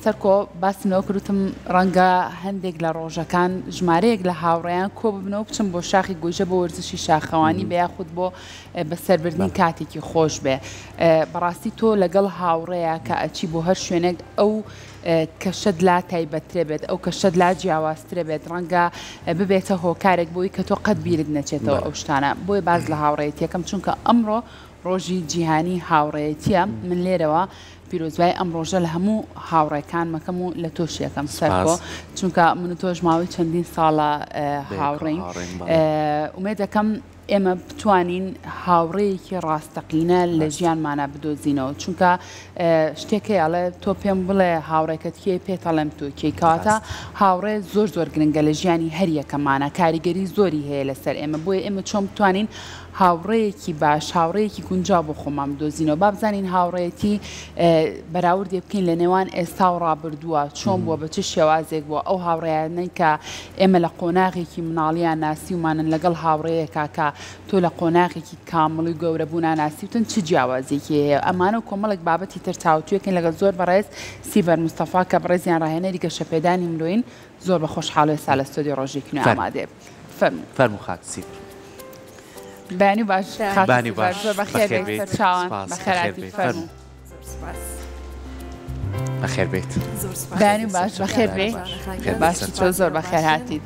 سەرکۆ باسمەوە کردوتم ڕەنگە هەندێک لە ڕۆژەکان ژمارەیەک لە هاوڕێیان کۆ ببنەوە بچم بۆ شاخی گۆژە بۆ وەرزشی شاخەوانی بە یاخود بۆ بەسەربردنی کاتێکی خۆش بێ. بەڕاستی تۆ لەگەڵ هاوڕێیە کە ئەچی بۆ هەر شوێنێک ئەو کەشت لا تایبەترێ بێت ئەو کەشت لا جیاوازترێ بێت ڕەنگە ببێتە هۆکارێک بۆی کە تۆ قەت بیرت نەچێتەوە ئەو شتانە. بۆی باز لە هاوڕێیەتیەکەم چونکە ئەمڕۆ ڕۆژی جیهانی هاوڕێیەتیە. من لێرەوە پیرۆزبای ئەم ڕۆژە لە هەموو هاوڕێکان مەکەم و لە تۆشیەکەم سەرکۆ چونکە من و تۆش ماوەی چەندین ساڵە هاوڕێین. ئومێد دەکەم ئێمە بتوانین هاوڕێیەکی ڕاستەقینە لە ژیانمانە بدۆزینەوە چونکە شتێکی ئەڵێ تۆ پێم بڵێ هاوڕێکت کێ پێتەڵێم تۆ کێ کەواتە هاوڕێ زۆر زۆر گرنگە لە ژیانی هەر یەکەمانە کاریگەری زۆری هەیە لەسەر ئێمە بۆیە ئێمە چۆن بتوانین هاوڕێیەکی باش هاوڕێیەکی گونجاو بۆ خۆمان بدۆزینەوە با بزانین هاوڕێتی بەراوردێ بکەین لە نێوان ئێستا و ڕابردووە چۆن بووە بە چ شێوازێک بووە ئەو هاوڕێیانەی کە ئێمە لە قۆناغێکی مناڵیان ناسیومانن لەگەڵ هاوڕێیەکە کە تۆ لە قۆناغێکی کامڵی گەورەبوونا ناسیوتن چ جیاوازێکی هەیە. ئەمانە و کۆمەڵێک بابەتی تر چاوتوێکن لەگەڵ زۆر بەڕێز سیڤەر مستەفا کە بەڕێزیان ڕاهێنەری گەشەپێدانی مرۆین زۆر بە خۆشحاڵی ئێستا لە ستۆدیۆ ڕۆژێکی نوێ ئامادێ. فەرموو خاک سیڤەر. بانی باش بانی باش بەخێر بێت چاوان بەخێراتی فەرموو. بەخێر بێت. بانی باش بەخێر بێت باش تۆ زۆر بەخێر هاتیت.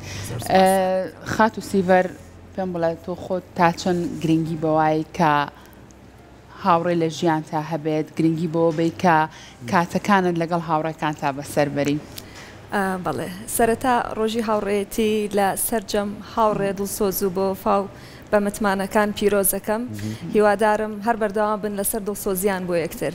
خات و سیڤەر پێم بڵێ تۆ خۆت تا چەند گرنگی بەوای کە هاوڕێ لە ژیان تا هەبێت گرنگی بۆ بێت کە کاتەکانت لەگەڵ هاوڕێکان تا بەسەربەری. بەڵێ سەرەتا ڕۆژی هاوڕێتی لە سەرجەم هاوڕێ دڵسۆز و بۆ فاو بە متمانەکان پیرۆزەکەم هیوادارم هەر بەردەوام بن لەسەر دڵسۆزیان بۆ یەکتر.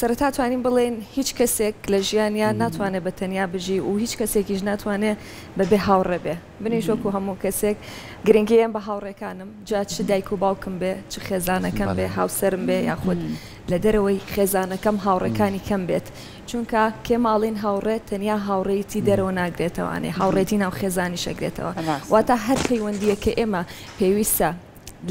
سەرەتا توانین بڵێن هیچ کەسێک لە ژیانیان ناتوانێت بە تەنیا بژی و هیچ کەسێکیش ناتوانێت بەبێ هاوڕێ بێ. بنیش وەکو هەموو کەسێک گرنگیان بە هاوڕێکانم جا چ دایک و باوکم بێ چ خێزانەکەم بێ هاوسەرم بێ یاخود لە دەرەوەی خێزانەکەم هاوڕێکانی کەم بێت چونکە کێ ماڵین هاوڕێت تەنیا هاوڕێتی دەرەوە ناگرێتەوەوانێ هاوڕێتی ناو خێزانی شەگرێتەوە واتە هەر پەیوەندیە کە ئێمە پێویستە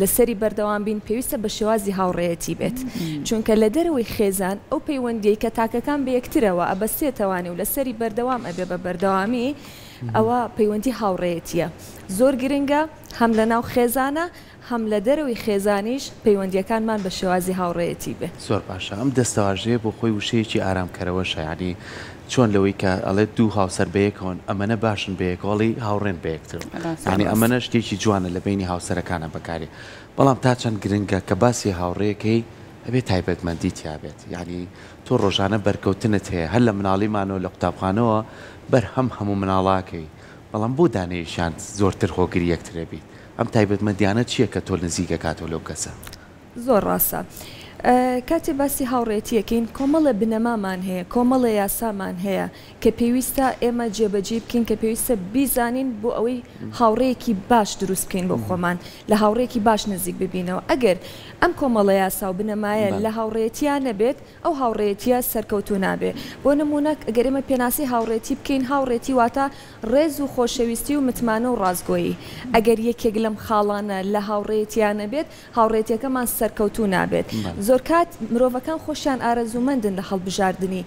لەسەری بەردەوام بین پێویستە بە شێوازی هاوڕێتی بێت چونکە لە دەرەوەی خێزان ئەو پەیوەندی کە تاکەکان بە یەکترەوە ئەبەستێتەوانی و لەسەری بەردەوام ئەبێ بە بەردەوامی ئەوە پەیوەندی هاوڕێتیە زۆر گرنگە هەم لە ناو خێزانە هەم لە دەرەوەی خێزانیش پەیوەندیەکانمان بە شێوازی هاوڕێتی بێ. زۆر باشە ئەم دەستەواژەیە بۆ خۆی وشەیەکی ئارامکەرەوە شایانی چۆن لەوەی کە ئەڵێ دوو هاوسەر بەیەکەوەن ئەمەنە باشن بەیەکۆڵی هاوڕێن بەیەکتر ینی ئەمەنە شتێکی جوانە لە بینی هاوسەرەکانە بەکارێ بەڵام تا چەند گرنگە کە باسی هاوڕێیەکەی ئەبێت تایبەتمەندی تیابێت یعنی تۆ ڕۆژانە بەرکەوتنت هەیە هەر لە مناڵیمانەوە لە قوتابخانەوە بەرهەم هەموو مناڵاکەی بەڵام بۆ دانەیەشان زۆرتر خۆگری یەکترە بیت ئەم تایبەتمەندیانە چییە کە تۆ نزیکە کاتۆ لەو کەسە زۆر ڕاستە کاتێ باسی هاوڕێتیەکەین کۆمەڵە بنەمامان هەیە کۆمەڵە یاسامان هەیە کە پێویستە ئێمە جێبەجێ بکەین کە پێویستە بیزانین بۆ ئەوەی هاوڕێیەکی باش دروست بکەین بۆ خۆمان لە هاوڕێکی باش نزیک ببینەوە ئەگەر ئەم کۆمەڵە یاسا و بنەمایە لە هاوڕێتیان نەبێت ئەو هاوڕێتیە سەرکەوتو نابێت بۆ نمونە ئەگەر ئێمە پێناسی هاوڕێتی بکەین هاوڕێتی واتە ڕێز و خۆشەویستی و متمانە و ڕازگۆیی ئەگەر یەکێک لەم خاڵانە لە هاوڕێتیان نەبێت هاوڕێتیەکەمان سەرکەوتو نابێت زۆر کات مرۆڤەکان خۆشیان ئارەزومەندن لە هەڵبژاردننی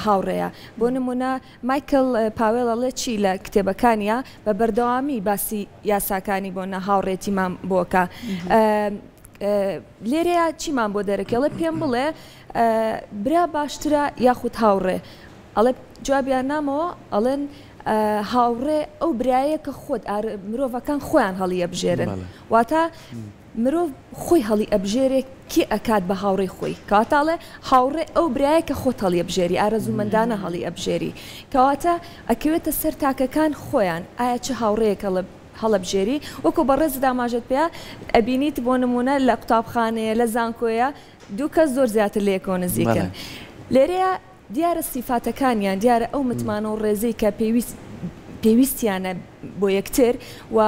هاوڕێیە بۆ نمونە مایکل پاوێڵەڵێ چی لە کتێبەکانیە بە بەردەوامی باسی یاساکانی بۆ نە هاوڕێتیمان بۆکە لێرەیە چیمان بۆ دەرەکەڵێ پێم بڵێ برا باشترە یاخود هاوڕێ ئەڵێ جوابیان نامەوە ئەڵێن هاوڕێ ئەو برایە کە خۆت مرۆڤەکان خۆیان هەڵی ئەبژێرن واتە مرۆڤ خۆی هەڵی ئەبژێرێ کی ئەکات بە هاوڕێی خۆی کاتاڵێ هاوڕێ ئەو برایە کە خۆت هەڵی ئەبژێری ئارەزومەندانە هەڵی ئەبژێری کەواتە ئەکەوێتە سەر تاکەکان خۆیان ئایا چه هاوڕەیەکە هەڵەبژێری وەکو بەڕێز داماژت پێ ئەبینیت بۆ نمونە لە قوتابخانەیە لە زانکۆیە دوو کەس زۆر زیاتر لێکۆ نزیکن لێرەیە دیارە سیفاتەکانیان دیارە ئەو متمانە و ڕێزەی کە پێویستیانە بۆ یەکتر و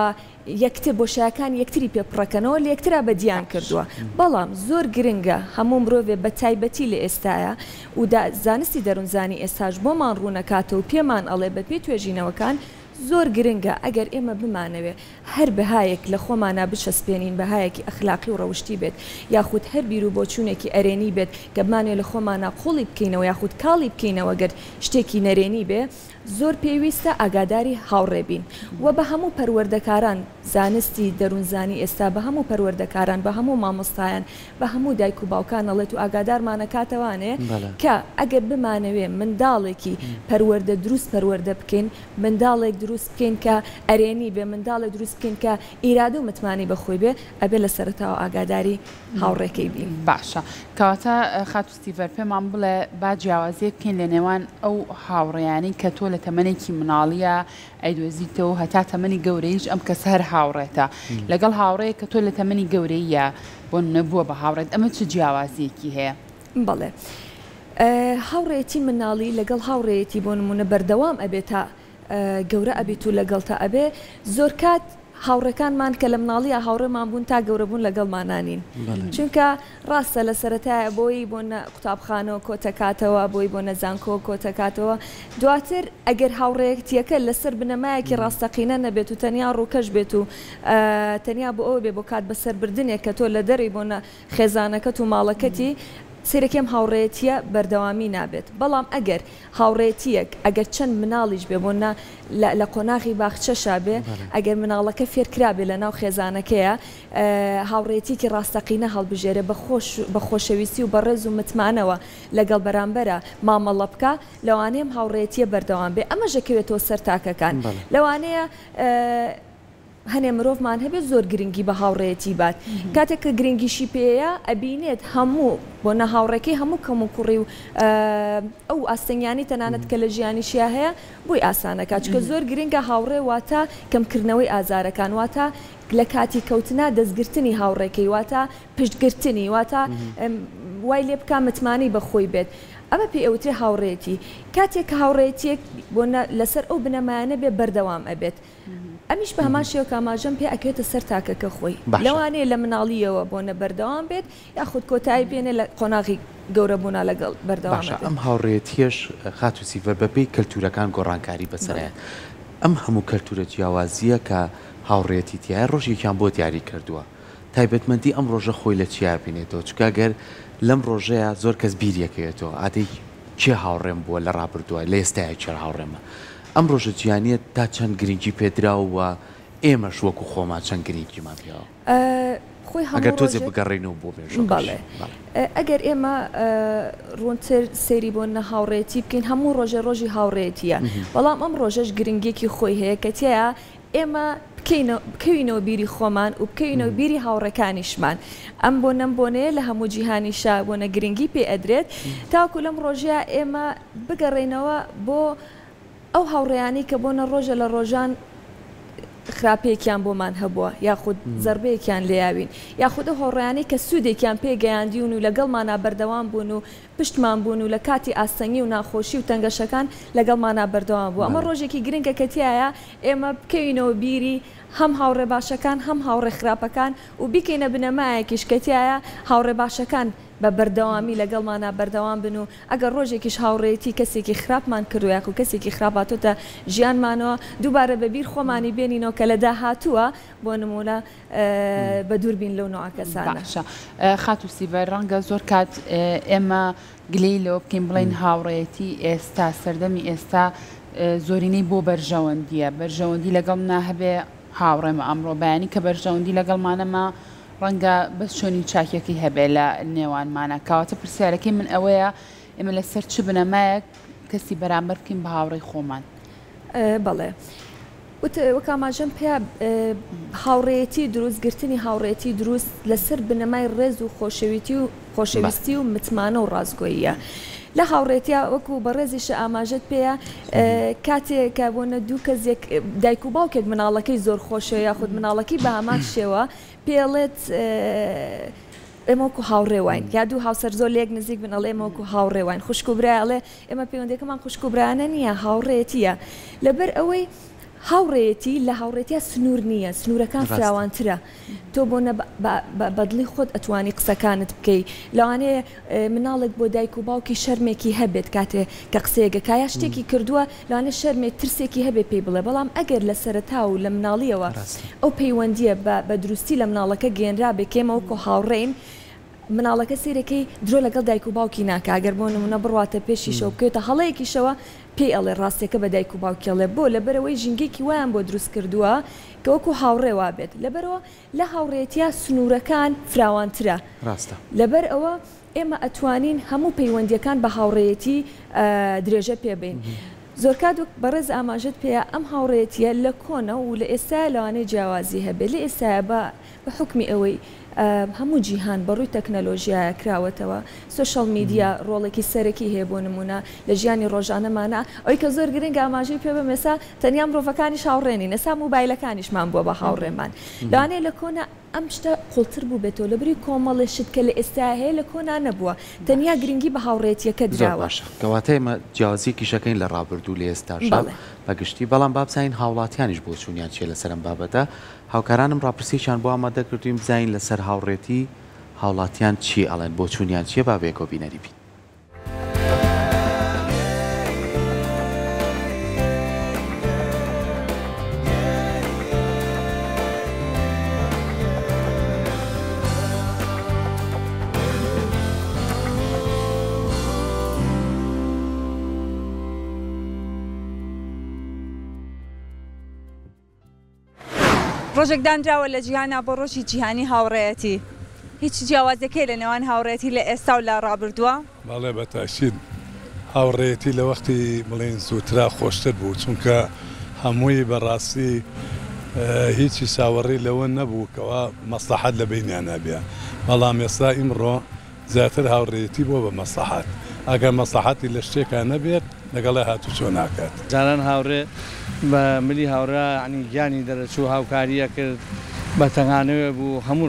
یەکتر بۆشایەکان یەکتری پێپڕەکەنەوە لە یەکترا بەدیان کردووە بەڵام زۆر گرنگە هەموو مرۆڤێ بە تایبەتی لە ئێستاە و زانستی دەروونزانی ئێستاش بۆمان ڕوونەکاتە و پێمان ئەڵێ بە پێی توێژینەوەکان زۆر گرنگە ئەگەر ئێمە بمانەوێ هەر بەهایەک لە خۆمانە بچەسپێنین بەهایەکی ئەخلاقی و ڕەوشتی بێت یاخود هەر بیر و بۆچوونێکی ئەرێنی بێت کە بمانێ لە خۆمانە قوڵی بکەینەوە یاخود کاڵی بکەینەوە گەر شتێکی نەرێنی بێ زۆر پێویستە ئاگاداری هاوڕێبین و بە هەموو پەروەردەکاران زانستی دەروونزانی ئێستا بە هەموو پەروەردەکاران بە هەموو مامۆستایان بە هەموو دایک و باوکان ئەڵێت و ئاگادارمانەکاتەوانێ کە ئەگەر بمانەوێ منداڵێکی پەروەردە دروست پەروەردە بکەین منداڵێک دروست بکەین کە ئەرێنی بێ منداڵێک دروست بکەین کە ئیرادە و متمانی بەخۆی بێ ئەبێ لە سەرەتاوە ئاگاداری هاوڕێکەی بین. باشە کەواتە خاتوستیڤەر پێمان بڵێ با جیاوازیە بکەین لە نێوان ئەو هاوڕێیانی کە تۆ لە تەمەنێکی مناڵیە ئەیدۆزیتەوە هەتا تەمەنی گەورەیش ئەم کەسە هەر هاوڕێتە لەگەڵ هاوڕەیە کە تۆ لە تەمەنی گەورەیە بۆ نەبووە بە هاوڕێت ئەمە چه جیاوازیەکی هەیە؟ بەڵێ هاوڕێتی مناڵی لەگەڵ هاوڕێتی بۆ نمونە بەردەوام ئەبێت تا گەورە ئەبێت و لەگەڵتە ئەبێ زۆر کات هاوڕەکانمان کە لە مناڵیە هاوڕێمان بوون تا گەورەبوون لەگەڵمانانین چونکە ڕاستە لە سەرەتایە بۆی بۆ قوتابخانەوە کۆتەکاتەوە بۆی بۆ نەزانکۆ کۆتەکاتەوە دواتر ئەگەر هاوڕێکتیەکە لەسەر بنەمایەکی ڕاستەقینە نەبێت و تەنیا ڕووکەش بێت و تەنیا بۆ ئەوە بێ بۆ کات بەسەربردنێک کە تۆ لە دەری بۆ خێزانەکەت و ماڵەکەتی سیرەکەم هاوڕێتیە بەردەوامی نابێت بەڵام ئەگەر هاوڕێتیەک ئەگەر چەند مناڵیش بێ بۆ لە قۆناغی باخچەشا بێ ئەگەر مناڵەکە فێرکرابێ لە ناو خێزانەکەیە هاوڕێتیکی ڕاستەقینە هەڵبژێرە بە خۆشەویستی و بەڕێز و متمانەوە لەگەڵ بەرامبەرە مامەڵە بکە لەوانەیەم هاوڕێتیە بەردەوام بێ ئەمە ژەکەوێتەوە سەر تاکەکان لەوانەیە هەنێ مرۆڤمان هەبێت زۆر گرنگی بە هاوڕێتی بات کاتێک کە گرنگیشی پێەیە ئەبینێت هەموو بۆ نە هاوڕێکی هەموو کەم و کوڕی و ئەو ئاستەنیانی تەنانەت کە لە ژیانیشیا هەیە بۆی ئاسانەکە چکە زۆر گرنگە هاوڕێ واتە کەمکردنەوەی ئازارەکان واتە لە کاتی کەوتنا دەستگرتنی هاوڕێکەی واتە پشتگرتنی واتە وای لێ بکە متمانی بەخۆی بێت ئەمە پێی ئەوترێ هاوڕێتی کاتێک کە هاوڕێتیەک بۆ لەسەر ئەو بنەمایانە بێ بەردەوام ئەبێت ئەمیش بە هەمان شێوە کاماژەم پێ ئەکێتە سەر تاکەکە خۆی لەوانەیە لە مناڵیەوە بۆ نە بەردەوام بێت یاخود کۆتایی بێنێ لە قۆناغی گەورەبوونا لەگەڵ بەردەوام ئەم هاوڕێتیەش خاتوسیڤەر بەپێی کەلتورەکان گۆڕانکاری بەسەرە ئەم هەموو کەلتورە جیاوازیە کە هاوڕێتی تایە ڕۆژێکیان بۆ دیاری کردووە تایبەتمەندی ئەم ڕۆژە خۆی لە چیا بینێتەوە چکە گەر لەم ڕۆژەیە زۆر کەس بیریەکەوێتەوە ئادەی چێ هاوڕێم بووە لە ڕابردووە لە ئێستای چێ هاوڕێمە ئەم ڕۆژە جیانیت تا چەند گرنگی پێدراوە ئێمەش وەکو خۆمان چەند گرنگیمان پێەوە خۆی ئەگەر تۆزێ بگەڕێنەوە بۆ بێژ بەڵێ ئەگەر ئێمە ڕوونتر سەیری بۆ نە هاوڕێتی بکەین هەموو ڕۆژە ڕۆژی هاوڕێتیە بەڵام ئەم ڕۆژەش گرنگێکی خۆی هەیە کە تەیە ئێمە بکەوینەوە بیری خۆمان و بکەوینەوە بیری هاوڕەکانیشمان ئەم بۆ نەمبۆنەیە لە هەموو جیهانیشا بۆ نە گرنگی پێ ئەدرێت تاکو لەم ڕۆژەیە ئێمە بگەڕێنەوە بۆ ئەو هاوڕێیانی کە بۆنە ڕۆژە لە ڕۆژان خراپەیەکیان بۆمان هەبووە یاخود زەربەیەکیان لێیاوین یاخود هۆڕیانی کە سوودێکیان پێگەیاندیون و لەگەڵمانە بەردەوام بوون و پشتمان بوون و لە کاتی ئاستەنگی و ناخۆشی و تەنگەشەکان لەگەڵمانە بەردەوام بوو ئەمە ڕۆژێکی گرنگە کە تایە ئێمە بکەوینەوە بیری هەم هاوڕێ باشەکان هەم هاوڕێ خراپەکان و بیکەینە بنەمایەکیش کە تایە هاوڕێ باشەکان بە بەردەوامی لەگەڵمانە بەردەوام بن و ئەگەر ڕۆژێکیش هاوڕێتی کەسێکی خراپمان کردویاک و کەسێکی خراپاتۆتە ژیانمانەوە دووبارە بەبیر خۆمانی بێنینەوە کە لەدا هاتووە بۆ نمونە بە دووربین لەو نوع کەسانە. خاتوسیڤەر ڕەنگە زۆر کات ئێمە گلەی لەوە بکەین بڵین هاوڕێتی ئێستا سەردەمی ئێستا زۆرینەی بۆ بەرژەوەندیە بەرژەوەندی لەگەڵ ناهەبێ هاوڕێمە ئەمڕۆ بەیانی کە بەرژەوەندی لەگەڵمانەمە ڕەنگە بەس چۆنی چاکێکی هەبێ لە نێوانمانە کاواتە پرسیارەکەی من ئەوەیە ئێمە لەسەر چ بنەمایەک کەسی بەرامبەر بکەین بە هاوڕێی خۆمان. بەڵێ وەکاماژەم پێ هاوڕێتی دروستگرتنی هاوڕێتی دروست لەسەر بنەمای ڕێز و خۆشەویستی و متمانە و ڕازگۆییە. لە هاوڕێتیا وەکو بەڕێزیشە ئاماژەت پێەیە کاتێک کە بۆنە دوو کەسێک دایک و باوکێک مناڵەکەی زۆر خۆشە یاخود مناڵەکەی بە هەمان شێوە پێڵێت ئێمەکو هاوڕێوین یا دوو هاوسەر زۆر لێک نزیک بن ئەڵێ ئێمەکو هاوڕێوین خوشک و برایڵێ ئێمە پەیوەندەکەمان خوشک و برایانە نییە هاوڕێتیە لەبەر ئەوەی هاوڕێتی لە هاوڕێتیا سنوور نییە سنوورەکان فراوانترە تۆ بۆ بەدڵی خۆت ئەتوانی قسەکانت بکەی لەوانەیە مناڵێک بۆ دایک و باوکی شەرمێکی هەبێت کاتێ کە قسەیەگە کایە شتێکی کردووە لەوانێ شەرمێک ترسێکی هەبێ پێی بڵێ بەڵام ئەگەر لە سەرەتا و لە مناڵیەوە ئەو پەیوەندیە بە دروستی لە مناڵەکە گەێنرا بکێمەوە کۆ هاوڕێین مناڵەکە سیرەکەی درۆ لەگەڵ دایک و باوکی ناکە ئەگەر بۆ نمونە بڕواتە پێشیشەوە بکەوێتە هەڵەیەکیشەوە پێی ئەڵێ ڕاستێکە بە دایک و باوکیڵێ بۆ لەبەرەوەی ژینگێکی وایان بۆ دروست کردووە کە وەکو هاوڕێوا بێت لەبەرەوە لە هاوڕێتیا سنوورەکان فراوانترە لەبەر ئەوە ئێمە ئەتوانین هەموو پەیوەندیەکان بە هاوڕێتی درێژە پێبین زۆر کات بەڕێز ئاماژت پێە ئەم هاوڕێتیە لە کۆنە و لە ئێستا لەوانەیە جیاوازی هەبێت لە ئێستا بە حکمی ئەوەی هەموو جیهان بەڕووی تەکنەلۆژیایە کراوەتەوە سوشال میدیا ڕۆڵێکی سەرەکی هەیە بۆ نمونە لە ژیانی ڕۆژانەمانە ئەوەی کە زۆر گرنگ ئاماژەی پێ بەمێسا تەنیا مرۆڤەکانیش هاوڕێنی نەسا موبایلەکانیشمان بووە بە هاوڕێمان لەوانەیە لە کۆنە ئەم شتە قوڵتر بوو بێتەوە لە بری کۆمەڵی شت کە لە ئێستا هەیە لە کۆنا نەبووە تەنیا گرنگی بە هاوڕێتیەکە دراوە کەواتە ئێمە جیازیەکی شەکەین لە ڕابردوو لە ئێستاش بەگشتی بەڵام بابزین هاوڵاتیانیش بۆ چوونیان چێ لەسەر ئەم بابەتە هاوکارانم ڕاپرسیشان بۆ ئامادە کردوین بزین لەسەر هاوڕێتی هاوڵاتیان چی ئەڵێن بۆ چوونیان چیە بابێکۆ بینەری بین ڕۆژێک دانراوە لە جیهانە بۆ ڕۆژی جیهانی هاوڕێتی هیچ جیاوازەکەی لە نێوان هاوڕێتی لە ئێستا و لە ڕابردووە؟ بەڵێ بەتاشید هاوڕێتی لە وەختی بڵێن زووترا خۆشتر بوو چونکە هەمووی بەڕاستی هیچی ساوەڕی لەوە نەبوو کەوا مەسلحەت لە بینیان نەبێ بەڵام ئێستا ئیمڕۆ زیاتر هاوڕێتی بۆ بە مەسلحەت ئەگەر مەسلحەتی لە شتێکان نەبێت لەگەڵی هاتوچۆ ناکات جاران هاوڕێ بە ملی هاوڕە عنی گیانی دەرەچوو هاوکاریە کرد بە تەنگانەوە بوو هەموو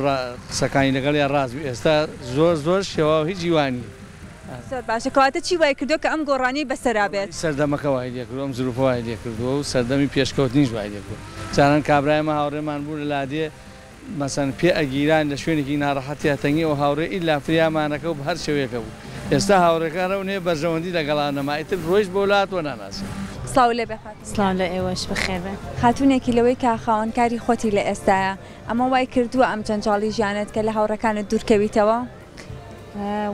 قسەکانی لەگەڵی ڕاست بوو ئێستا زۆر شێوە و هیچ جیوانی زۆر باشە کەواتە چی وای کردو کە ئەم گۆڕانی بەسەرا بێت سەردەمەکە وای لێ کردو ئەم زروفە وای لێ کردووە و سەردەمی پێشکەوتنیش وای لێ کردو جاران کابرایمە هاوڕێمان بوو لە لادێ مەسەن پێ ئەگیران لە شوێنێکی ناڕەحەتی هەتەنگی و هاوڕێ ئیلا فریامانەکە و هەر شەوەیەکە بوو ئێستا هاوڕێکانە و نێ بەرژەوەندی لەگەڵانەما ئیتر ڕۆیش بۆ وڵاتوە ناناسی سڵاو لێ بێ سڵاو لە ئێوەش بەخێر بێ خاتونێکی لەوەی کە خاوەنکاری خۆتی لە ئێستاە ئەمە وای کردووە ئەم جەنجاڵی ژیانت کە لە هاوڕەکانت دوورکەویتەوە؟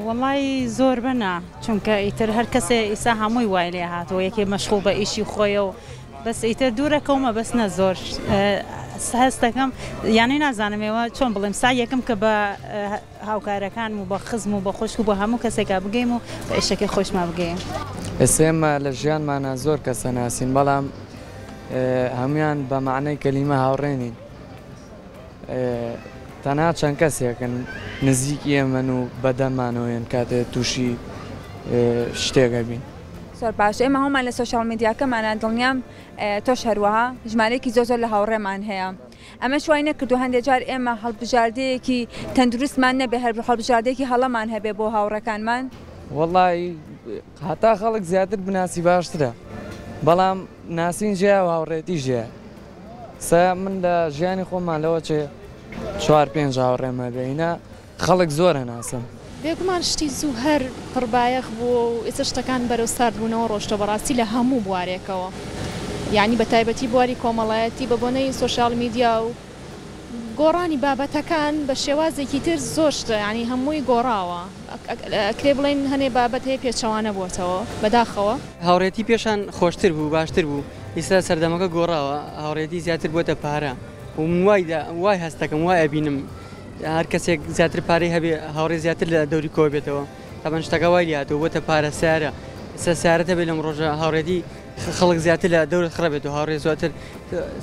وەڵی زۆر بەنا چونکە ئیتر هەر کەسێ ئیسا هەمووی وای لێ هاتەوە یەکێ مەشغوڵ بە ئیشی خۆیە و بەس ئیتر دوورەکەومە بەسنە زۆر هەستەکەم یانی نازانمەوە چۆن بڵێم سا یەکەم کە بە هاوکارەکان و بە خزم و بە خۆشک و بە هەموو کەسێکا بگەیم و بە ئیشەکەی خۆشمان بگەین ئێسێمە لە ژیانمانە زۆر کەسە ناسین بەڵام هەمویان بە معنەی کەلیمە هاوڕێنین تەنها چەند کەسێکن نزیکی ئێمەن و بەدەمانەوەیان کاتێ تووشی شتێکە بین زۆر باش ئێمە هەمان لە سوشال میدیاکەمانە دڵنیام تۆش هەروەها ژمارەیەکی زۆر لە هاوڕێمان هەیە ئەمە شوای نەکردو هەندێک جار ئێمە هەڵبژاردەیەکی تەندروستمان نەبێ هەر هەڵبژاردەیەکی هەڵەمان هەبێ بۆ هاوڕەکانمان وەڵی هەتا خەڵک زیاتر بناسی باشترە بەڵام ناسین ژێ و هاوڕێتی ژێ سە من لە ژیانی خۆمان لەوە چێ 4-5 هاوڕێمە بێینە خەڵک زۆرە ناسم بێگومان شتی زوو هەر پڕبایەخ بوو و ئێستا شتەکان بەرەو سارد بوونەوە ڕۆشتە بەڕاستی لە هەموو بوارێکەوە یعنی بە تایبەتی بواری کۆمەڵایەتی بە بۆنەی سوشال میدیا و گۆڕانی بابەتەکان بە شێوازێکی تر زۆر شتە ینی هەمووی گۆڕاوە ئەکرێ بڵێن هەنێ بابەت هەیە پێچەوانە بووەتەوە بەداخەوە هاوڕێتی پێشان خۆشتر بوو باشتر بوو ئێستا سەردەمەکە گۆڕاوە هاوڕێتی زیاتر بووەتە پارە و من وای هەستەکەم وای ئەبینم هەر کەسێک زیاتر پارەی هەبێ هاوڕێ زیاتر لە دەوری کۆ بێتەوە تاپەن شتەکە وای لاتەوە بۆتە پارە سیارە ئێستا سیارەتە بێت لەم ڕۆژە هاوڕێتی خەڵک زیاتر لە دەورت خڕەبێت و هاوڕێ زیاتر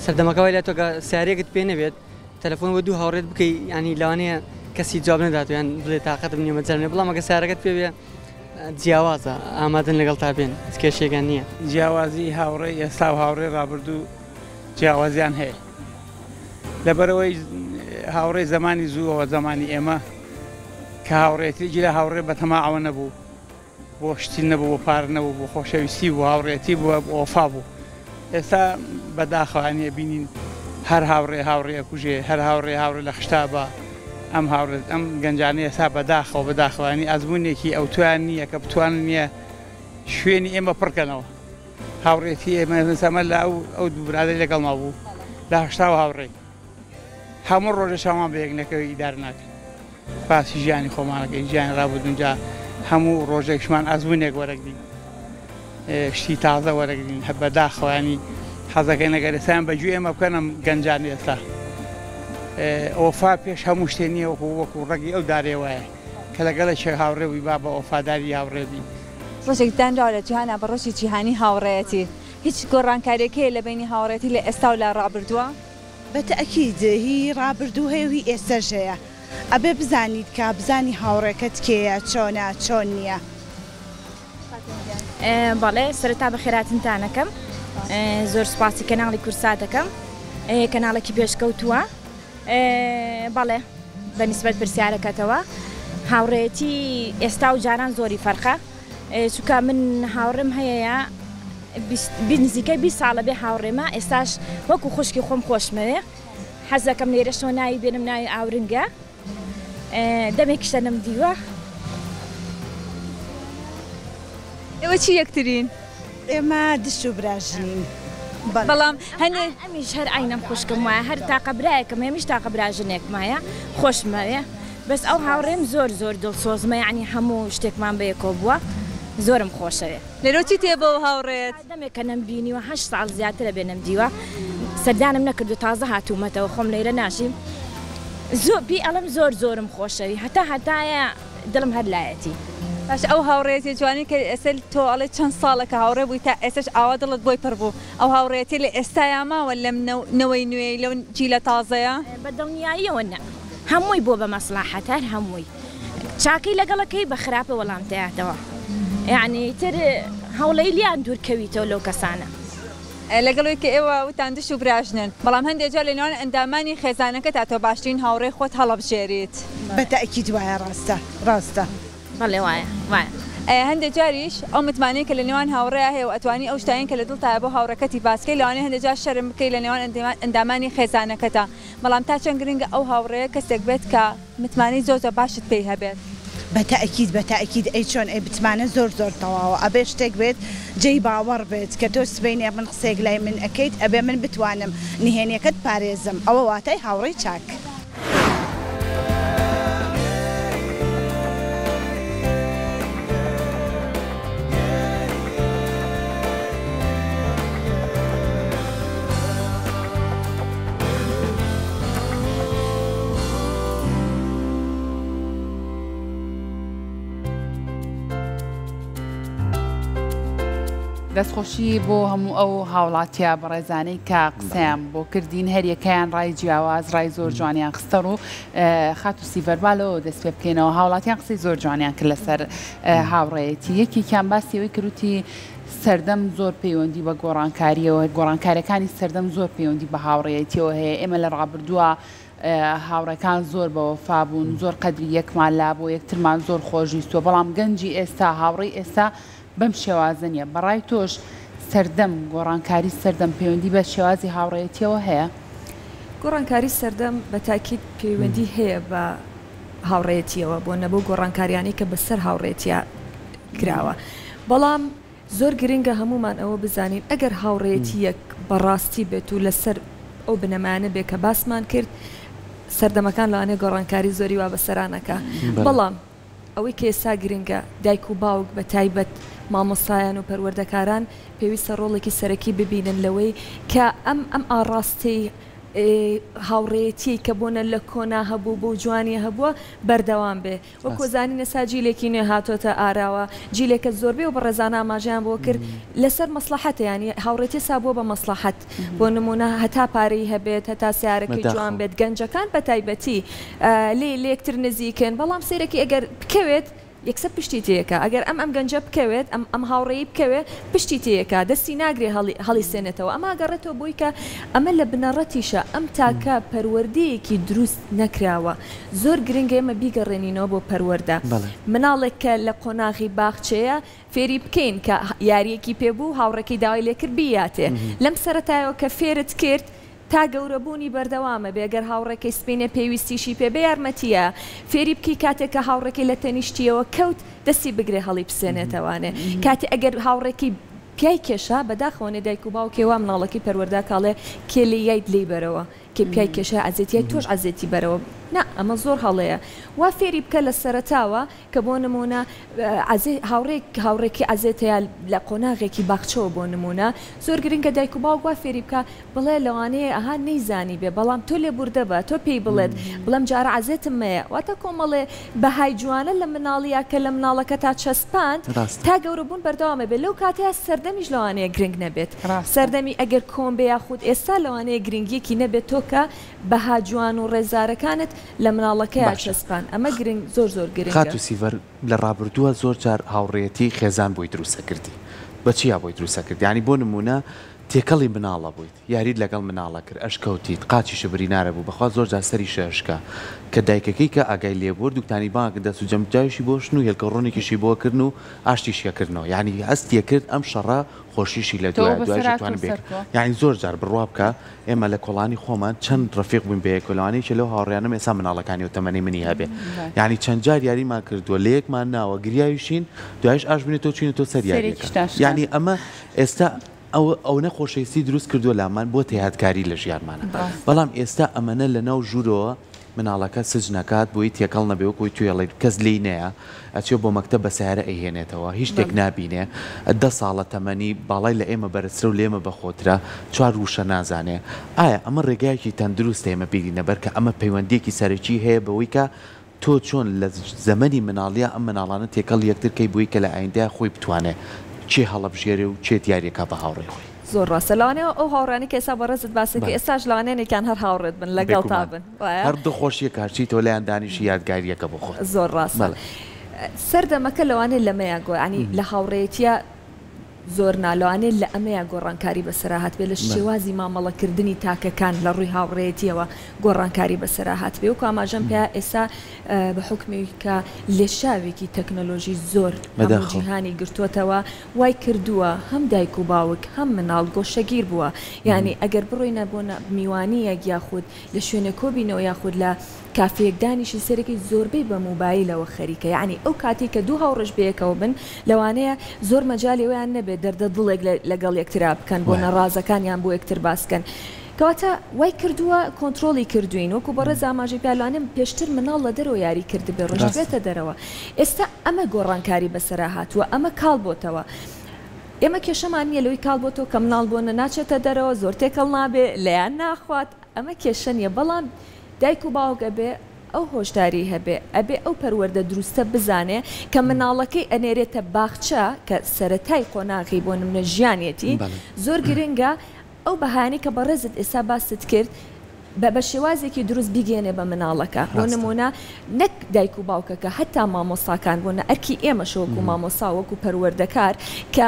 سەردەمەکە وای لاتەوە سیارێکت پێ نەبێت تەلەفۆن بە دوو هاوڕێت بکەی ینی لەوانەیە کەسی جواب نەداتوە یان بڵێ تااقەتم نییە مەجارنێ بڵام ئەگە سیارەکەت پێ بێ جیاوازە ئامادەن لەگەڵ تا بێن کێشێکیان نییە جیاوازی هاوڕێ ئێستا و هاوڕێ ڕابردوو جیاوازیان هەیە لەبەرەوەی هاوڕێ زمانی زووەوە زمانی ئێمە کە هاوڕێتی لە هاوڕێ بە تەماعەوە نەبوو بۆ شتی نەبوو بۆ پار نەبوو بۆ خۆشەویستی بوو هاوڕێتی بووە بۆ وەفا بوو ئێستا بەداخەوانیە بینین هەر هاوڕێ کوژێ هەر هاوڕێ لە خشتابە ئەم گەنجانەیە ئێستا بەداخەوانی ئەزمونێکی ئەو توان نییە کە بتوانن نییە شوێنی ئێمە پڕکەنەوە هاوڕێتی ئێمە سەمە لە ئەو دوو برادەی لەگەڵما بوو لە هەشتا و هاوڕێ هەموو ڕۆژە شامان بە یەکنەکەوی ئیدار ناکەن باسی ژیانی خۆمانەکەی ژیانی ڕابردونجا هەموو ڕۆژێکشمان ئەزمونێک وەرەگرین شتی تازە وەرەگرین هە بەداخەوانی حەزەکەی نەگەرستان بەگوێ ئێمە بکەنم گەنجان ئێستا ئۆفا پێش هەموو شتێنیە وەکو ڕێگی ئەو دارێ وایە کە لەگەڵە شێ هاوڕێوی با بە ئۆفاداری هاوڕێبی ڕۆژێک دانراوە لە جیهانە بە ڕۆژی جیهانی هاوڕێتی هیچ گۆڕانکاریەکەی لە بینی هاوڕێتی لە ئێستا و لە ڕابردووە بەتەکید هی ڕابردوو هەیەوی ئێستەش هەیە ئەبێ بزانیت کە بزانی هاوڕێکت کێیە چۆنە چۆن نییە بەڵێ سەرەتا بە خێراتنتانەکەم زۆر سپاسی کەناڵی کورساتەکەم کەناڵێکی پێشکەوتووە بەڵێ بەنسبەت پرسیارەکەتەوە هاوڕێتی ئێستا و جاران زۆری فەرخە چونکە من هاوڕێم هەیەە نزیکەی 20 ساڵە بێ هاوڕێمە ئێستاش وەکو خوشکی خۆم خۆشمەوێ حەزەکەم لێرەشەوە ناوی بێنم ناوی ئاورنگە دەمێکیشتە نم دیوە ئێوە چی یەکترین؟ ئێمە دشت و براژنین بەڵام هەنێ ئەمیش هەر ئاینەم خوشکم وایە هەر تاقە برایەکەم هێمیش تاقە براژنێکمایە خۆشمەوێ بەس ئەو هاوڕێم زۆر دڵسۆزمە یعنی هەموو شتێکمان بەیەکۆ بووە زۆرم خۆشەوێ لەرۆچی تێبەوە هاوڕێت دەمێکە نەمبینیوە 8 ساڵ زیاترە بێ نەمدیوە سەردانم نەکردو تازە هاتوومەتەوە خۆم لەیرە ناشیم بی ئەڵم زۆرم خۆشەوی هەتایە دڵم هەر لایەتی باش ئەو هاوڕێتی جوانی کە ئێستا تۆ ئەڵێ چەند ساڵێکە هاوڕێ بووی تا ئێستش ئاوا دڵت بۆی پڕ بوو ئەو هاوڕێتی لە ئێستایا ماوە لەم نەوەی نوێی لەو جیلە تازەیە بەدڵنیاییەوە نە هەمووی بۆ بە مەسلحەت هەر هەمووی چاکەی لەگەڵەکەی بە خراپە وەڵام تەیاتەوە یعنی تر هەوڵەی لیان دوورکەویتەوە لەو کەسانە لەگەڵەوەی کە ئێوە وتان دش و براژنن بەڵام هەندێک جار لە نێوان ئەندامانی خێزانەکە تا تۆ باشترین هاوڕێ خۆت هەڵەبژێریت بەتەکید وایە ڕاستە بەڵێ وایە هەندێک جاریش ئەو متمانەی کە لە نێوان هاوڕێ هەیە و ئەتوانی ئەو شتایین کە لە دڵتایە بۆ هاوڕەکەتی باسکەی لەوانەیە هەندێک جار شەرم بکەی لە نێوان ئەندامانی خێزانەکەتە بەڵام تا چەند گرنگە ئەو هاوڕێ کەسێک بێت کە متمانەی زۆر باشت پێی هەبێت بەتەکید ئەی چۆن ئەی بتمانە زۆر تەواوە ئەبێ شتێک بێت جێی باوەڕ بێت کە تۆ سبەینێ من قسێک لای من ئەەکەیت ئەبێ من بتوانم نهێنیەکەت پارێزم ئەوە واتای هاوڕێی چاک. دەستخۆشی بۆ هەموو ئەو هاوڵاتیە بەڕێزانەی کە قسەیان بۆ کردین هەریەکەیان ڕای جیاواز ڕای زۆر جوانیان خستەر و خات و سیڤەربالەوە دەست پێ بکەینەوە هاوڵاتیان قسەی زۆر جوانیان کرد لەسەر هاوڕێیەتی یەکێکیان باسیەوەی کروتی سەردەم زۆر پەیوەندی بە گۆڕانکاریەوە گۆڕانکاریەکانی سەردەم زۆر پەیوەندی بە هاوڕێیەتیەوە هەیە ئێمە لە ڕابردووە هاوڕەکان زۆر بەوەفا بوون زۆر قەدری یەکمان لا بۆ یەکترمان زۆر خۆشویستوە بەڵام گەنجی ئێستا هاوڕێی ئێستا بەم شێوازە نیە بەڕای تۆش سەردەم گۆڕانکاری سەردەم پەیوەندی بە شێوازی هاوڕێیەتیەوە هەیە گۆڕانکاری سەردەم بە تاکید پەیوەندی هەیە بە هاوڕێیەتیەوە بۆ نەبوو گۆڕانکاریانی کە بەسەر هاوڕێتیە کراوە بەڵام زۆر گرنگە هەمومان ئەوە بزانین ئەگەر هاوڕێتی یەک بەڕاستی بێت و لەسەر ئەو بنەمانە بێ کە باسمان کرد سەردەمەکان لەوانێ گۆڕانکاری زۆری وا بەسەرانەکە بەڵام ئەوەی کە ئێستا گرنگە دایک و باوک بە تایبەت مامۆستایان و پەروەردەکاران پێویستە ڕۆڵێکی سەرەکی ببینن لەوەی کە ئەم ئاڕاستی هاوڕێتی کە بۆنە لە کۆنا هەبوو بۆ جوانی هەبووە بەردەوام بێ وە کۆزانی نەسا جیلێکی نوێ هاتۆتە ئاراوە جیلێکە زۆربەی و بە ڕێزانە ئاماژیان بۆ کرد لەسەر مەسلحەتە ینی هاوڕێتی سابووە بە مەسلحەت بۆ نمونە هەتا پارەی هەبێت هەتا سیارەکەی جوان بێت گەنجەکان بە تایبەتی لێ لێکتر نزیکن بەڵام سێرەکی ئەگەر بکەوێت یەکسەر پشتی تەیەکە ئەگەر ئەم گەنجە بکەوێت ئەم هاوڕێی بکەوێت پشتی تەیەکە دەستی ناگرێ هەڵی سێنێتەوە ئەمە گەڕێتەوە بۆی کە ئەمە لە بنەڕەتیشە ئەم تاکە پەروەردەیەکی دروست نەکراوە زۆر گرنگە ئێمە بیگەڕێنینەوە بۆ پەروەردە مناڵێک کە لە قۆناغی باخچەیە فێری بکەین کە یاریەکی پێبوو هاوڕێکی داوای لێکرد بیاتێ لەم سەرەتایەوە کە فێرت کرد تا گەورەبوونی بەردەوامە بێگەر هاوڕێکی سپینە پێویستیشی پێ بە یارمەتیە فێری بکەی کاتێک کە هاوڕێکی لە تەنیشتیەوە کەوت دەستی بگرێ هەڵی بسێنێتەوانێ کاتی ئەگەر هاوڕێکی پیای کێشا بەداخەوەنێ دایک و باوکێوە مناڵەکی پەروەردا کاڵێ کێلی یایت لێی بەرەوە کە پیای کێشە ئازێتیای تۆش ئازێتی بەرەوە نا ئەمە زۆر هەڵەیە وا فێری بکە لە سەرەتاوە کە بۆ نمونە هاوڕێکی ئازێتەیە لە قۆناغێکی باخچەوە بۆ نمونە زۆر گرنگە دایک و باوک وا فێری بکە بڵێ لەوانەیە ئەها نەیزانی بێ بەڵام تۆ لێ بوردە بە تۆ پێی بڵێت بڵم جارە ئازێتم مەیە واتە کۆمەڵێ بەهای جوانە لە مناڵیە کە لە مناڵەکە تا چەسپاند تا گەورەبوون بەردەوامە بێت لەو کاتەیە سەردەمیش لەوانەیە گرنگ نەبێت سەردەمی ئەگەر کۆم بێ یاخود ئێستا لەوانەیە گرنگیەکی نەبێت تۆ کە بەها جوان و ڕێزارەکانت لە مناڵەکەی چەسپان ئەمە گرنگ زۆر گرنگە خات و سیڤەر لە ڕابردووە زۆر جار هاوڕێتی خێزان بۆی دروستە کردی بەچیا بۆی دروستە کرد ینی بۆ نمونە تێکەڵی مناڵە بوویت یاریت لەگەڵ مناڵە کرد ئەشکەوتیت قاچی شبری نارە بوو بەخوا زۆر جار سەری شەشکە کە دایکەکەی کە ئاگای لێبوور دوکتانی بانک دەست و جەمجایشی بۆ شن و هێلکەڕۆنێکیشی بۆ کردن و ئاشتیشیەکردنەوە یعنی هەستیە کرد ئەم شەڕە خۆشیشی لە دوای توان بێت یعنی زۆر جار بڕوا بکە ئێمە لە کۆڵانی خۆمان چەند ڕفیق بووین بە کۆلوانێکی لەو هاوڕێیانم ئێستا مناڵەکانی و تەمەنی منی هەبێ یعنی چەند جار یاریمان کردووە لە یەکمان ناوە گریاویشین دوایش ئاش بینێتەوە چینێتەوە سەر یاریەکە یعنی ئەمە ئێستا ئەو نەخۆشەویستی دروست کردووە لامان بۆ تێهاتکاری لە ژیانمانە بەڵام ئێستا ئەمەنە لە ناو ژوورەوە مناڵەکە سج نکات بۆی تێکەڵ نەبێوەکۆی توێڵی کەس لی نەیە ئەچێ بۆ مەکتە بە سیارە ئەیهێنێتەوە هیچ شتێک نابینێ 10 ساڵە تەمەنی باڵای لە ئێمە بەرزترە و لێمە بەخۆترە چوار وشە نازانێ ئایا ئەمە ڕێگایەکی تەندروست ئێمە بینە بەر کە ئەمە پەیوەندێکی سەرەکی هەیە بەوەی کە تۆ چۆن لە زەمەنی مناڵیە ئەم مناڵانە تێکەڵ یەکترکەی بووی کە لە ئایندە خۆی بتوانێت چێ هەڵەبژێرێ و چێت یاریەکە بە هاوڕێ خۆی زۆر ڕاستە لەوانەیە ئەو هاوڕانی کە ئێستا بەڕێزت باسن کە ئێستاش لەوانەیەکیان هەر هاوڕێت بن لەگەڵ تا بن هەر دڵخۆشیە کارچیتەوە لایەن دانیشی یادگاریەکە بۆ خۆت زۆر ڕاستە سەردەمەکە لەوانەیە لەمەیە گۆ لە هاوڕێتیە زۆر نالوانێت لە ئەمەیە گۆڕانکاری بەسەراهات بێ لە شێوازی مامەڵەکردنی تاکەکان لە ڕووی هاوڕێتیەوە گۆڕانکاری بەسەراهات بێ و ئاماژەم پێ ئێستا بە حکمی کە لێشاوێکی تەکنۆلۆژی زۆر جیهانی گرتووەتەوە وای کردووە هەم دایک و باوک هەم مناڵ گۆشەگیر بووە یعنی ئەگەر بڕۆینە بۆ میوانیەک یاخود لە شوێنە کۆبینەوە یاخود لە کافەیەکدانیشی سەرەکی زۆربەی بە موبایلەوە خەریکە یعنی ئەو کاتی کە دوو هاوڕێژ بەیەکەوە بن لەوانەیە زۆر مەجاالەوەیان نەبێت دەردە دڵێک لەگەڵ یەکترا بکەن بۆ نەڕازەکانیان بۆ یەکتر باسکەن کەواتە وای کردووە کۆنتترۆلی کردوین وەکو بەڕێز ئاماژەی پیاوانم پێشتر مناڵ لە دەرەوە یاری کرد بێ ڕۆژ بێتە دەرەوە ئێستا ئەمە گۆڕانکاری بەسەرا هاتووە ئەمە کاڵ بۆتەوە ئێمە کێشەمان نیە لەوەی کاڵ بۆتەوە کە مناڵ بۆ نەناچێتە دەرەوە زۆر تێکەڵ نابێ لەیان ناخوات ئەمە کێشە نیە بەڵام دایک و باوکە بێ ئەو هۆشداری هەبێ ئەبێ ئەو پەروەردە دروستە بزانێ کە مناڵەکەی ئەنێرێتە باخچە کە سەرەتای قۆناغی بۆ نمونە ژیانێتی زۆر گرنگە ئەو بەهانی کە بەڕێزت ئێستا باست کرد بە شێوازێکی دروست بیگەێنێ بە مناڵەکە بۆ نمونە نەک دایک و باوکەکە هەتا مامۆستاکان بۆنە ئەرکی ئێمە شەوەکو مامۆستا وەکو پەروەردەکار کە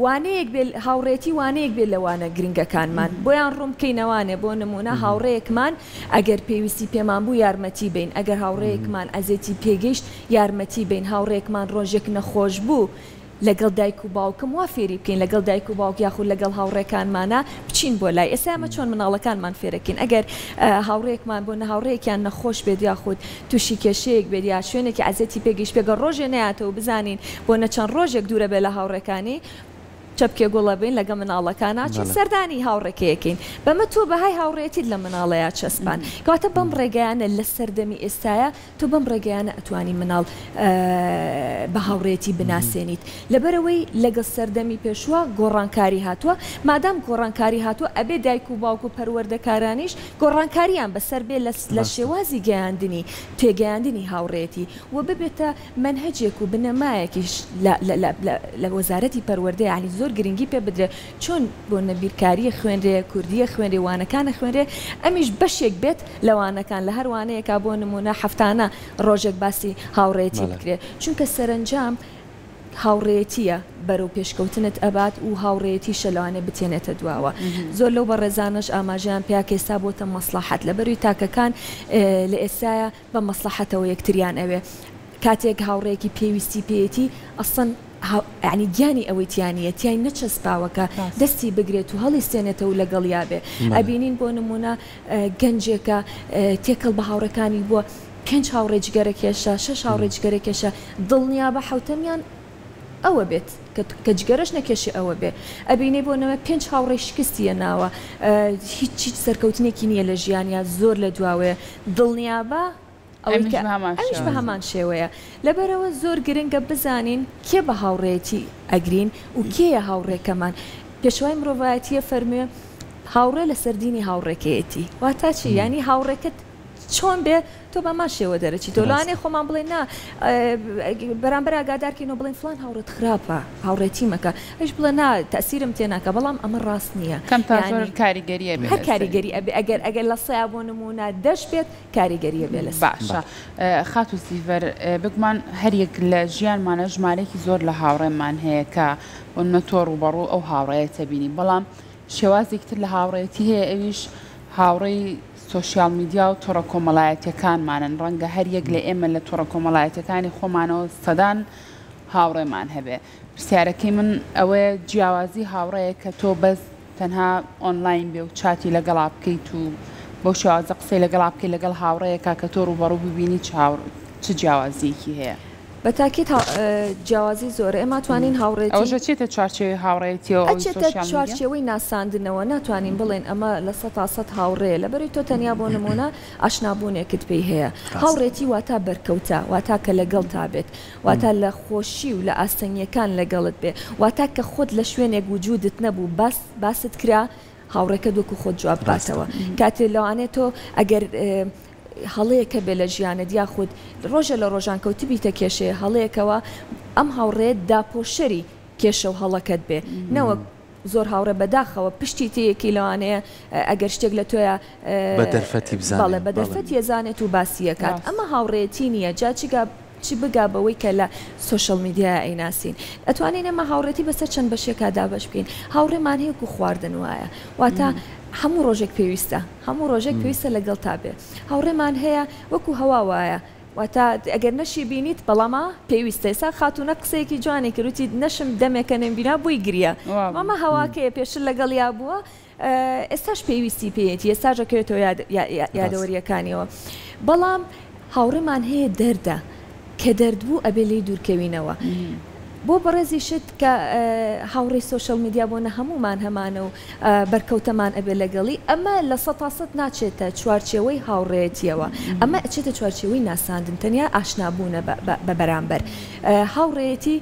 وانەیەک بێ هاوڕێتی وانەیەک بێ لەوانە گرنگەکانمان بۆیان ڕوومکەینەوانێ بۆ نمونە هاوڕەیەکمان ئەگەر پێویستی پێمان بوو یارمەتی بین ئەگەر هاوڕەیەکمان ئەزێتی پێگەیشت یارمەتی بین هاوڕێکمان ڕۆژێک نەخۆش بوو لەگەڵ دایک و باوکم وا فێری بکەین لەگەڵ دایک و باوک یاخود لەگەڵ هاوڕێکانمانە بچین بۆ لای ئێستا ئەمە چۆن مناڵەکانمان فێرەکەین ئەگەر هاوڕێکمان بۆ هاوڕێکیان نەخۆش بێت یاخود تووشی کێشەیەک بێت یا شوێنێکی ئازێتی پێگەیشت پێگە ڕۆژێ نەیاتەوە بزانین بۆ نەچەند ڕۆژێک دوورە بێ لە هاوڕێکانی چەپکێ گوڵە بین لەگە مناڵەکانە چی سەردانی هاوڕێکەیەکەین بەمە تۆ بەهای هاوڕێتیت لە مناڵەیە چەسپان کەواتە بەم ڕێگەیانە لە سەردەمی ئێستاە تۆ بەم ڕێگەیانە ئەتوانی مناڵ بە هاوڕێتی بناسێنیت لەبەرەوەی لەگەڵ سەردەمی پێشوە گۆڕانکاری هاتووە مادام گۆڕانکاری هاتووە ئەبێ دایک و باوک و پەروەردەکارانیش گۆڕانکاریان بەسەر بێ لە شێوازی گەیاندنی تێگەیاندنی هاوڕێتی و ببێتە منهەجێک و بنەمایەکیش لە وەزارەتی پەروەردە یعنی زۆر گرنگی پێ بدرێت چۆن بۆ نەبیرکاریە خوێنرێ کوردیە خوێنرێ وانەکانە خوێنرێ ئەمیش بەشێک بێت لەوانەکان لە هەروانەیەکا بۆ نمونە هەفتانە ڕۆژێک باسی هاوڕێتی بکرێت چونکە سەرنجام هاوڕێتیە بەرەو پێشکەوتنت ئەبات و هاوڕێتی شەلوانێ بتێنێتە دواوە زۆر لەو بە ڕێزانش ئاماژیان پیا ئێستا بۆتە مەسلحەت لەبەروی تاکەکان لە ئێستاە بە مەسلحەتەوە یەکتریان ئەوێ کاتێک هاوڕێکی پێویستی پێێتی ئەسڵەن ینی گیانی ئەوەی تیانە تیان نەچەسپاوەکە دەستی بگرێت و هەڵی سێنێتەوە لەگەڵ یابێ ئەبینین بۆ نمونە گەنجێکە تێکەڵ بە هاوڕەکانی بووە 5 هاوڕێجگەرە کێشە 6 هاوڕێجگەرە کێشە دڵنیا بە حوتەمیان ئەوە بێت کە جگەرەش نەکێشی ئەوە بێ ئەبینێ بۆنەوە 5 هاوڕێ شکستیە ناوە هیچ سەرکەوتنێکی نییە لە ژیانیا زۆر لە دواوەیە دڵنیابە ئەوش بە هەمان شێوەیە لەبەرەوە زۆر گرنگە بزانین کێ بە هاوڕێتی ئەگرین و کێیە هاوڕێکەمان پێشوای مرۆڤایەتیە فەرموێ هاوڕێ لە سەردینی هاوڕێکەتی واتە چی ینی هاوڕێکت چۆن بێ تۆ بەمان شێوە دەرەچی تۆ لەوانێ خۆمان بڵێ نا بەرامبەر ئاگادارکەینەوە بڵێن فلان هاوڕێت خراپە هاوڕێتی مەکە ئەش بڵێ نا تەسیرم تێناکە بەڵام ئەمە ڕاست نییە کەم کاریگەریە هەر کاریگەری ئەگەر لە سەیا بۆ نمونە دەشت بێت کاریگەریە بێ لە باشە خات و سیڤەر بگومان هەریەک لە ژیانمانە ژمارەیەکی زۆر لە هاوڕێمان هەیە کە ئەوە تۆ ڕوبەڕوو ئەو هاوڕێیەتە بینی بەڵام شێوازێکتر لە هاوڕێتی هەیە ئەویش هاوڕێی سوۆسیال میدیا و تۆڕە کۆمەڵایەتەکانمانن ڕەنگە هەر یەک لە ئێمە لە تۆڕە کۆمەڵایەتەکانی خۆمانەوە سەدان هاوڕێمان هەبێ پرسیارەکەی من ئەوەیە جیاوازی هاوڕەیە کە تۆ بەس تەنها ئۆنلاین بێ و چاتی لەگەڵا بکەیت و بۆ شێوازە قسەی لەگەڵا بکەیت لەگەڵ هاوڕەیەکە کە تۆ ڕوبەڕوو ببینی چ جیاوازیەکی هەیە بە تاکیت جیاوازی زۆرە ئێمە توانین هاوڕێتی ئەوژە چێتە چوارچێوەی هاوڕێتیەوە چوارچێوەی ناساندنەوە ناتوانین بڵێن ئەمە لە 100% هاوڕێ لەبەری تۆ تەنیا بۆ نمونە ئاشنابوونێکت پێی هەیە هاوڕێتی واتە بەرکەوتە واتە کە لەگەڵ تا بێت واتە لە خۆشی و لە ئاستەنگیەکان لەگەڵت بێ واتە کە خۆت لە شوێنێک وجودت نەبوو باست کرا هاوڕێکە دووەکو خۆت جواب باتەوە کاتێ لەوانێت تۆ ئەگەر هەڵەیەکە بێ لە ژیانت یاخود ڕۆژە لە ڕۆژان کەوتی بیتە کێشێ هەڵەیەکەوە ئەم هاوڕێت داپۆشەری کێشە و هەڵەکەت بێ نەوە زۆر هاوڕێ بەداخەوە پشتی تەیەکی لەوانەیە ئەگەر شتێک لە تۆیە بە دەرفەت ێزانێت و باسیەکات ئەمە هاوڕێتی نییە جا چی بگا بەوەی کە لە سوۆشەڵ میدیا ئەیناسین ئەتوانین ئەمە هاوڕێتی بەسەر چەند بەشێکا دابەش بکەین هاوڕێمان هەیە و خواردن وایە واتە هەموو ڕۆژێک پێویستە هەموو ڕۆژێک پێویستە لەگەڵ تا بێت هاوڕێمان هەیە وەکو هەوا وایە واتە ئەگەر نەشی بینیت بەڵامە پێویستە ئێستا خاتونە قسەیەکی جوانی کردوتی نەشم دەمێکە نێنبینا بووی گریە مامە هەواکەیە پێشتر لەگەڵ یا بووە ئێستاش پێویستی پێێتی ئێستاژەکەوێتەوە یادەوەریەکانیەوە بەڵام هاوڕێمان هەیە دەردە کە دەردبوو ئەبێ لی دوورکەوینەوە بۆ بەڕێزی شت کە هاوڕێی سوۆشەڵ میدیا بۆنە هەمومان هەمانە و بەرکەوتەمان ئەبێ لەگەڵی ئەمە لە 100% ناچێتە چوارچێوەی هاوڕێتیەوە ئەمە ئەچێتە چوارچێوەی ناساندن تەنیا ئاشنابوونە بە بەرامبەر هاوڕێتی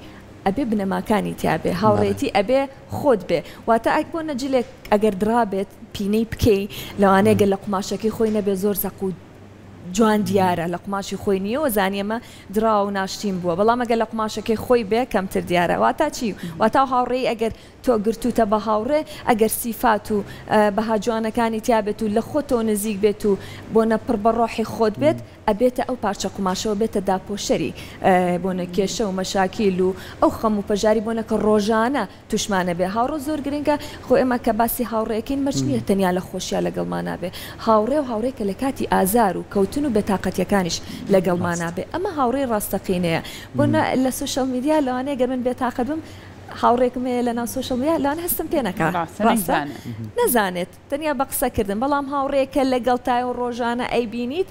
ئەبێ بنەماکانی تیاابێ هاوڕێتی ئەبێ خۆت بێ واتە بۆ نەجلێک ئەگەر درابێت پینەی بکەی لەوانەیەگە لە قماشەکەی خۆی نەبێ زۆر زەقود جوان دیارە لە قماشی خۆی نییەوە زانیەمە درا و ناشتیم بووە بەڵام ئەگەر لە قماشەکەی خۆی بێ کەمتر دیارە واتە چی واتە هاوڕێی ئەگەر تۆ گرتوتە بە هاوڕێ ئەگەر سیفات و بەها جوانەکانی تیابێت و لە خۆتۆ نزیک بێت و بۆ نەپڕ بە ڕۆحی خۆت بێت ئەبێتە ئەو پارچە قماشەوە بێتە داپۆشەری بۆنە کێشە و مەشاکیل و ئەو خەم و پەژاری بۆنەکە ڕۆژانە توشمانە بێ هاوڕۆ زۆر گرنگە خۆ ئێمە کە باسی هاوڕێەکەین مەچ نییە تەنیا لە خۆشیە لەگەڵمانە بێ هاوڕێ و هاوڕێکە لە کاتی ئازار و کەوتن و بێتاقەتیەکانیش لەگەڵمانە بێ ئەمە هاوڕێی ڕاستەقینەیە بۆنە لە سوۆشەڵ میدیا لەوانەیە گەر من بێتاقەت بم هاوڕێکم لە ناو سوۆشەڵ میدیا لاان هەستم پێ نەکات نەزانێت تەنیا بە قسەکردن بەڵام هاوڕێکە لەگەڵ تای و ڕۆژانە ئەیبینیت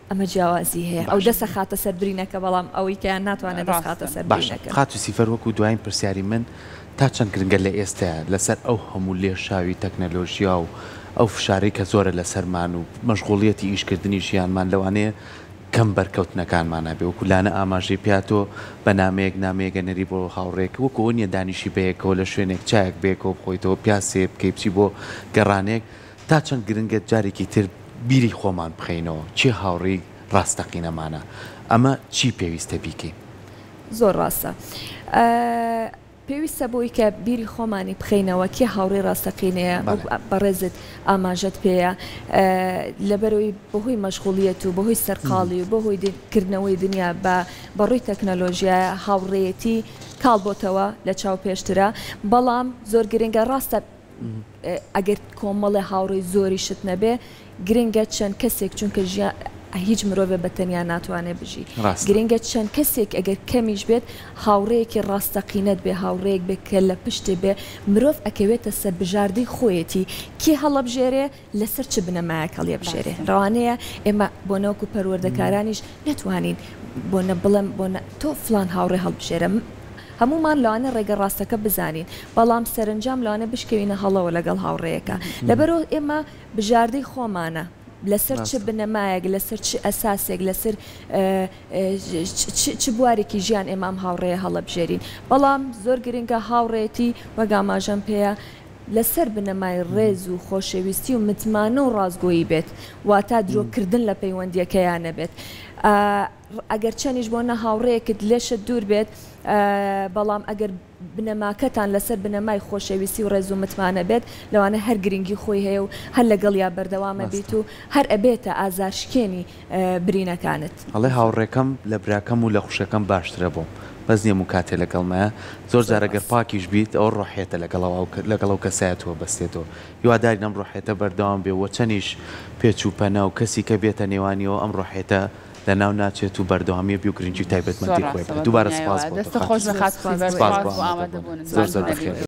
ئەمە جیاوازی هەیە ئەو دەسە خاتە سەربرینەکە بەڵام ئەوەی کە ناتوانێت دەست خاتە سەربرینەکە خات و سیفەر وەکو دوایین پرسیاری من تا چەند گرنگە لە ئێستاە لەسەر ئەو هەموو لێشاوی تەکنەلۆژیا و ئەو فشارەی کە زۆرە لەسەرمان و مەشغوڵیەتی ئیشکردنی ژیانمان لەوانەیە کەم بەرکەوتنەکانمانە بێ وەکو لانە ئاماژەی پیاتۆ بە نامەیەک نەری بۆ هاوڕێک وەکو نیە دانیشی بەیەکەوە لە شوێنێک چایەک بێکەوە بخۆیتەوە پیاسێ بکەی بچی بۆ گەڕانێک تا چەند گرنگە جارێکی تر بیری خۆمان بخەینەوە چی هاوڕێی ڕاستەقینەمانە ئەمە چی پێویستە بیکەین زۆر ڕاستە پێویستە بۆی کە بیری خۆمانی بخینەوە کێ هاوڕێ ڕاستەقینەیە بەڕێزت ئاماژەت پێەیە لەبەرەوەی بەهۆی مەشغوڵیەت و بەهۆی سەرقاڵی و بەهۆی کردنەوەی دنیا بەڕووی تەکنەلۆژیە هاوڕێیەتی کاڵبۆتەوە لە چاو پێشترە بەڵام زۆر گرنگە ڕاستە ئەگەر کۆمەڵی هاوڕێی زۆری شت نەبێ گرنگە چەند کەسێک چونکە هیچ مرۆڤێ بەتەنیا ناتوانێت بژی گرنگە چەند کەسێک ئەگەر کەمیش بێت هاوڕەیەکی ڕاستەقینەت بێ هاوڕەیەک بێ کە لە پشتێ بێ مرۆڤ ئەکەوێتە سەر بژاردەی خۆیەتی کێ هەڵەبژێرێ لەسەر چ بنەمایەک هەڵێبژێرێ ڕەوانەیە ئێمە بۆ نەوەکو پەروەردەکارانیش نەتوانین بۆ بڵێم بۆ تۆ فلان هاوڕێ هەڵبژێرە هەمومان لەوانە ڕێگە ڕاستەکە بزانین بەڵام سەرنجام لەوانە بشکەوینە هەڵەوە لەگەڵ هاوڕەیەەکە لەبەرەوە ئێمە بژاردەی خۆمانە لەسەر چ بنەمایەک لەسەر چ ئەساسێک لەسەر چ بوارێکی ژیان ئێمام هاوڕێە هەڵەبژێرین بەڵام زۆر گرنگە هاوڕێتی وەگاماژەم پێەیە لەسەر بنەمای ڕێز و خۆشەویستی و متمانە و ڕازگۆیی بێت واتە درۆکردن لە پەیوەندیەکەیان نەبێت ئەگەر چەندیش بۆ نە هاوڕەیەکت لێشت دوور بێت بەڵام ئەگەر بنەماکەتان لەسەر بنەمای خۆشەویستی و ڕێز و متمانە بێت لەوانە هەر گرنگی خۆی هەیە و هەر لەگەڵ یا بەردەوامە بیت و هەر ئەبێتە ئازارشکێنی برینەکانت ئەڵێ هاوڕێکەم لە براکەم و لە خوشەکەم باشترە بووم بەس نییە و کاتێ لەگەڵمە زۆر جارەگەر پاکیش بیت ئەو ڕۆحێتە لەگەڵەوە کەسایەتەوە بەستێتەوە هیواداری ئەم ڕۆحێتە بەردەوام بێ وە چەندیش پێچ و پەنە و کەسی کە بێتە نێوانیەوە ئەم ڕۆحێتە لە ناو ناچێت و بەردەوامی بی و گرنگی تایبەتمەندی خۆی دووبارە سپاس بۆ